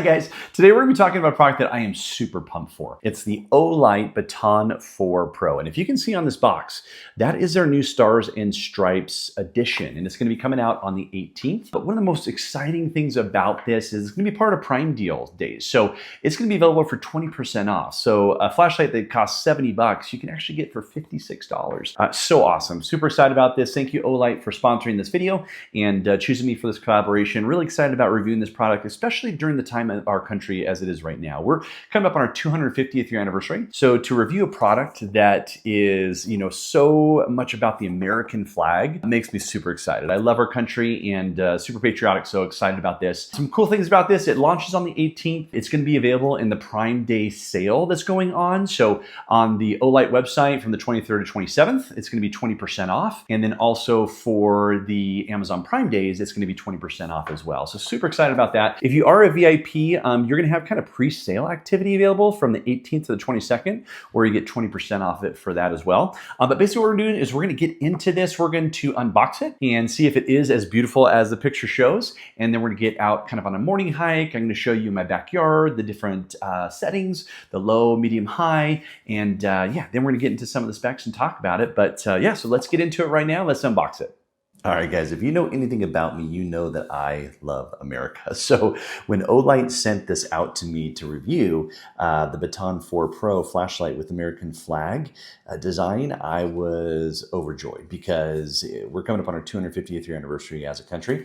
Hey guys, today we're going to be talking about a product that I am super pumped for. It's the Olight Baton 4 Pro. And if you can see on this box, that is their new Stars and Stripes edition. And it's going to be coming out on the 18th. But one of the most exciting things about this is it's going to be part of Prime Deal days. So it's going to be available for 20% off. So a flashlight that costs $70, you can actually get for $56. So awesome. Super excited about this. Thank you, Olight, for sponsoring this video and choosing me for this collaboration. Really excited about reviewing this product, especially during the time of our country as it is right now. We're coming up on our 250th year anniversary. So to review a product that is, so much about the American flag makes me super excited. I love our country and super patriotic, so excited about this. Some cool things about this, it launches on the 18th. It's going to be available in the Prime Day sale that's going on. So on the Olight website from the 23rd to 27th, it's going to be 20% off. And then also for the Amazon Prime Days, it's going to be 20% off as well. So super excited about that. If you are a VIP, you're going to have kind of pre-sale activity available from the 18th to the 22nd, where you get 20% off it for that as well. But basically what we're doing is we're going to get into this. We're going to unbox it and see if it is as beautiful as the picture shows. And then we're going to get out kind of on a morning hike. I'm going to show you my backyard, the different settings, the low, medium, high. And yeah, then we're going to get into some of the specs and talk about it. But yeah, so let's get into it right now. Let's unbox it. All right, guys, if you know anything about me, you know that I love America. So when Olight sent this out to me to review, the Baton 4 Pro flashlight with American flag design, I was overjoyed because we're coming up on our 250th year anniversary as a country.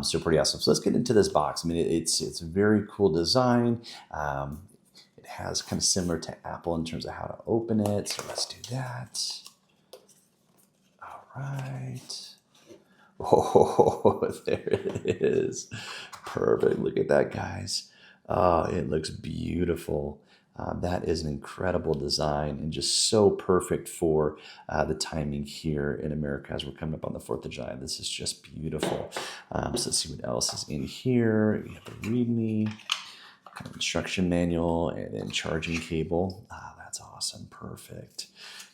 So pretty awesome. So let's get into this box. I mean, it's a very cool design. It has kind of similar to Apple in terms of how to open it. So let's do that. All right. Oh, there it is. Perfect. Look at that, guys. Oh, it looks beautiful. That is an incredible design and just so perfect for the timing here in America as we're coming up on the 4th of July. This is just beautiful. So let's see what else is in here. We have the README, kind of instruction manual, and then charging cable. That's awesome. Perfect.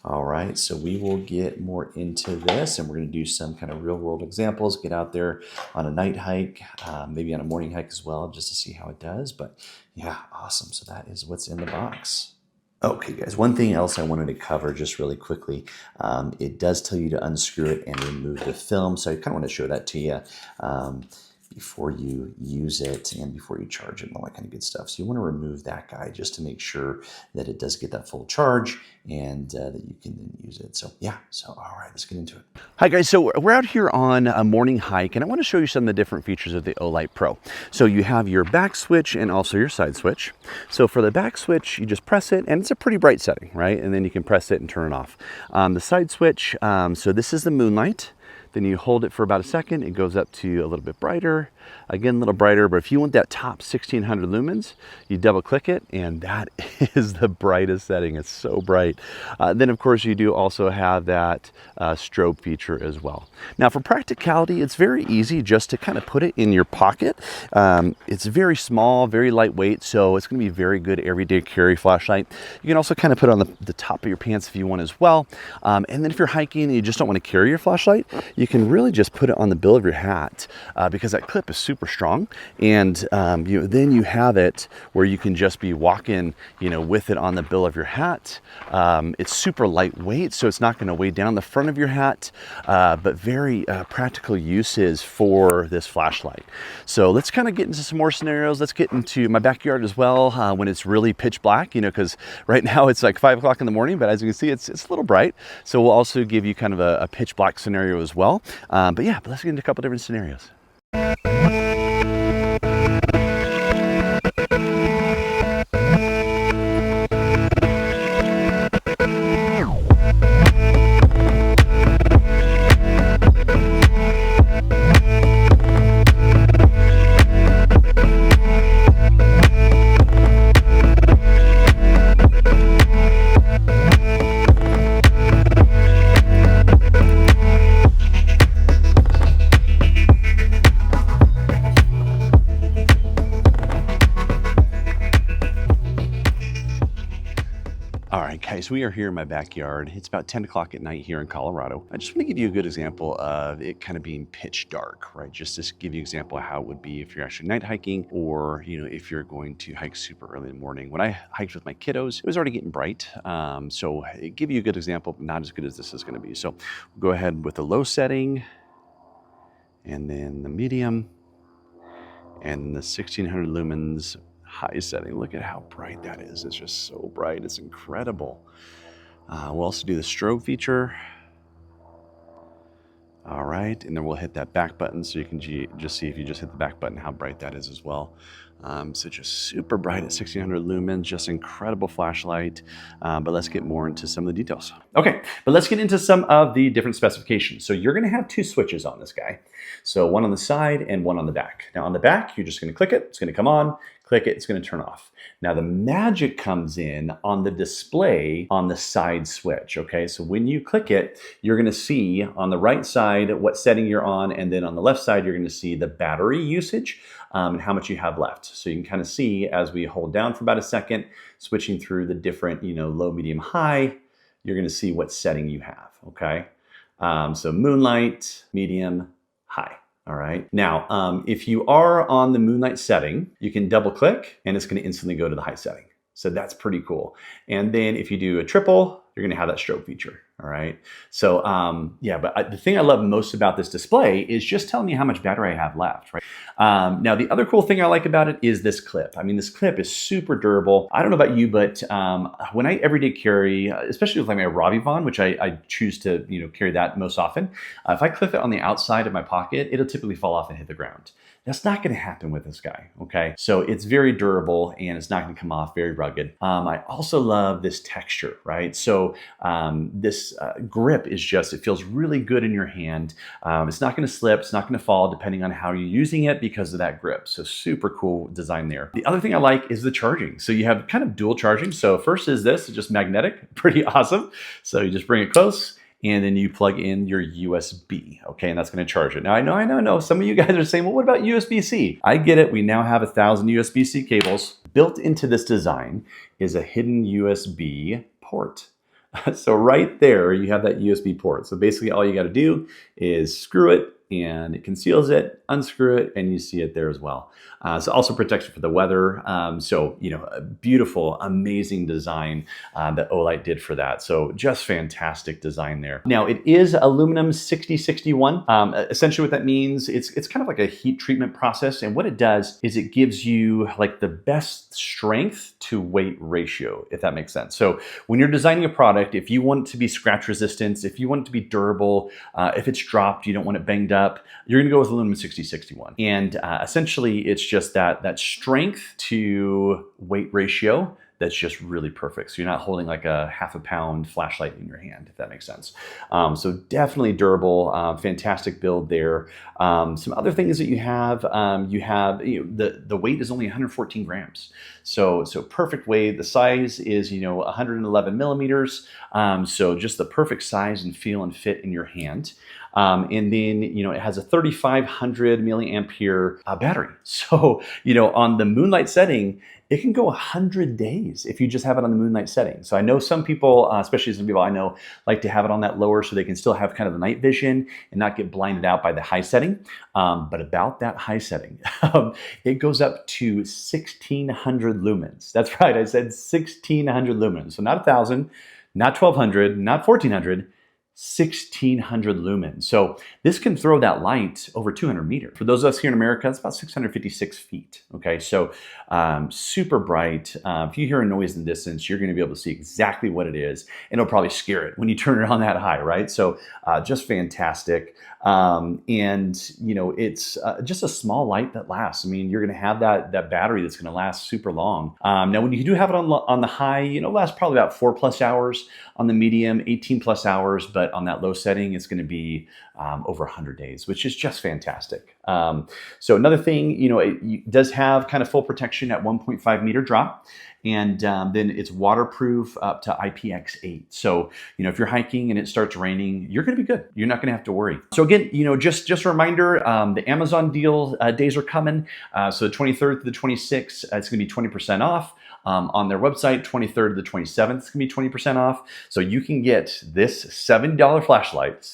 All right, so we will get more into this and we're going to do some kind of real world examples, get out there on a night hike, maybe on a morning hike as well, just to see how it does. But yeah, awesome. So that is what's in the box. Okay, guys, one thing else I wanted to cover just really quickly. It does tell you to unscrew it and remove the film. So I kind of want to show that to you. Before you use it and before you charge it and all that kind of good stuff. So you want to remove that guy just to make sure that it does get that full charge and that you can then use it. So yeah, so all right, let's get into it. Hi guys, so we're out here on a morning hike and I want to show you some of the different features of the Olight Pro. So you have your back switch and also your side switch. So for the back switch, you just press it and it's a pretty bright setting, right? And then you can press it and turn it off. The side switch, so this is the moonlight. Then you hold it for about a second, it goes up to a little bit brighter, again, a little brighter, but if you want that top 1600 lumens, you double click it and that is the brightest setting. It's so bright. Then of course you do also have that strobe feature as well. Now for practicality, it's very easy just to kind of put it in your pocket. It's very small, very lightweight, so it's gonna be a very good everyday carry flashlight. You can also kind of put it on the top of your pants if you want as well. And then if you're hiking and you just don't want to carry your flashlight, you can really just put it on the bill of your hat because that clip is super strong. And then you have it where you can just be walking, with it on the bill of your hat. It's super lightweight, so it's not going to weigh down the front of your hat, but very practical uses for this flashlight. So let's kind of get into some more scenarios. Let's get into my backyard as well when it's really pitch black, because right now it's like 5 o'clock in the morning, but as you can see, it's a little bright. So we'll also give you kind of a pitch black scenario as well. But yeah, let's get into a couple different scenarios. All right, guys, we are here in my backyard. It's about 10 o'clock at night here in Colorado. I just want to give you a good example of it kind of being pitch dark, right? Just to give you an example of how it would be if you're actually night hiking, or, if you're going to hike super early in the morning. When I hiked with my kiddos, it was already getting bright. So it give you a good example, but not as good as this is going to be. So we'll go ahead with the low setting, and then the medium, and the 1600 lumens high setting. Look at how bright that is. It's just so bright. It's incredible. We'll also do the strobe feature. All right, and then we'll hit that back button so you can just see, if you just hit the back button, how bright that is as well. So just super bright at 1600 lumens, just incredible flashlight. But let's get more into some of the details. Okay, but let's get into some of the different specifications. So you're gonna have two switches on this guy. So one on the side and one on the back. Now on the back, you're just gonna click it, it's gonna come on, click it, it's gonna turn off. Now the magic comes in on the display on the side switch, okay? So when you click it, you're gonna see on the right side what setting you're on, and then on the left side, you're gonna see the battery usage and how much you have left. So you can kind of see as we hold down for about a second, switching through the different, low, medium, high, you're gonna see what setting you have, okay? So moonlight, medium, high. All right. Now, if you are on the moonlight setting, you can double click and it's going to instantly go to the high setting. So that's pretty cool. And then if you do a triple, you're going to have that strobe feature. All right. So yeah, but the thing I love most about this display is just telling me how much battery I have left, right? Now, the other cool thing I like about it is this clip. I mean, this clip is super durable. I don't know about you, but when I everyday carry, especially with like my Ravivon, which I choose to carry that most often, if I clip it on the outside of my pocket, it'll typically fall off and hit the ground. That's not going to happen with this guy, okay? So it's very durable and it's not going to come off, very rugged. I also love this texture, right? So this grip is just, it feels really good in your hand. It's not going to slip, it's not going to fall depending on how you're using it because of that grip. So super cool design there. The other thing I like is the charging. So you have kind of dual charging. So first is this, it's just magnetic, pretty awesome. So you just bring it close, and then you plug in your USB, okay? And that's gonna charge it. Now, I know, some of you guys are saying, well, what about USB-C? I get it, we now have 1,000 USB-C cables. Built into this design is a hidden USB port. So right there, you have that USB port. So basically all you gotta do is screw it, and it conceals it, unscrew it, and you see it there as well. So also protection for the weather. So, a beautiful, amazing design that Olight did for that. So just fantastic design there. Now it is aluminum 6061. Essentially what that means, it's kind of like a heat treatment process. And what it does is it gives you like the best strength to weight ratio, if that makes sense. So when you're designing a product, if you want it to be scratch resistant, if you want it to be durable, if it's dropped, you don't want it banged up, you're gonna go with aluminum 6061. And essentially it's just that strength to weight ratio that's just really perfect. So you're not holding like a half a pound flashlight in your hand, if that makes sense. So definitely durable, fantastic build there. Some other things that you have the weight is only 114 grams. So perfect weight. The size is 111 millimeters. So just the perfect size and feel and fit in your hand. And then, it has a 3,500 milliampere battery. So, on the moonlight setting, it can go 100 days if you just have it on the moonlight setting. So I know some people, especially some people I know, like to have it on that lower so they can still have kind of the night vision and not get blinded out by the high setting. But about that high setting, it goes up to 1,600 lumens. That's right, I said 1,600 lumens. So not 1,000, not 1,200, not 1,400, 1,600 lumens. So this can throw that light over 200 meters. For those of us here in America, it's about 656 feet. Okay, so super bright. If you hear a noise in the distance, you're going to be able to see exactly what it is, and it'll probably scare it when you turn it on that high, right? So just fantastic. And it's just a small light that lasts. I mean, you're going to have that battery that's going to last super long. Now, when you do have it on the high, lasts probably about 4+ hours. On the medium, 18+ hours. But on that low setting, it's going to be over 100 days, which is just fantastic. So another thing, it does have kind of full protection at 1.5 meter drop. And then it's waterproof up to IPX8. So, if you're hiking and it starts raining, you're going to be good. You're not going to have to worry. So again, just a reminder, the Amazon deal days are coming. So the 23rd to the 26th, it's going to be 20% off. On their website, 23rd to the 27th, it's going to be 20% off. So you can get this $70 flashlight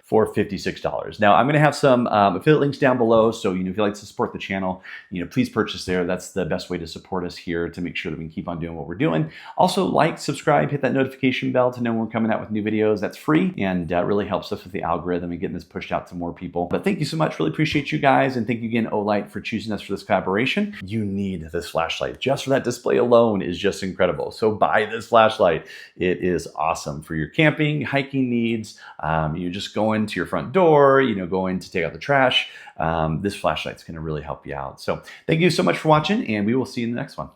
for $56. Now, I'm going to have some affiliate links down below. So, if you'd like to support the channel, please purchase there. That's the best way to support us here to make sure that we can keep on doing what we're doing. Also, like, subscribe, hit that notification bell to know when we're coming out with new videos. That's free and really helps us with the algorithm and getting this pushed out to more people. But thank you so much. Really appreciate you guys. And thank you again, Olight, for choosing us for this collaboration. You need this flashlight. Just for that display alone is just incredible. So buy this flashlight. It is awesome for your camping, hiking needs. You just go into your front door, going to take out the trash. This flashlight's going to really help you out. So thank you so much for watching, and we will see you in the next one.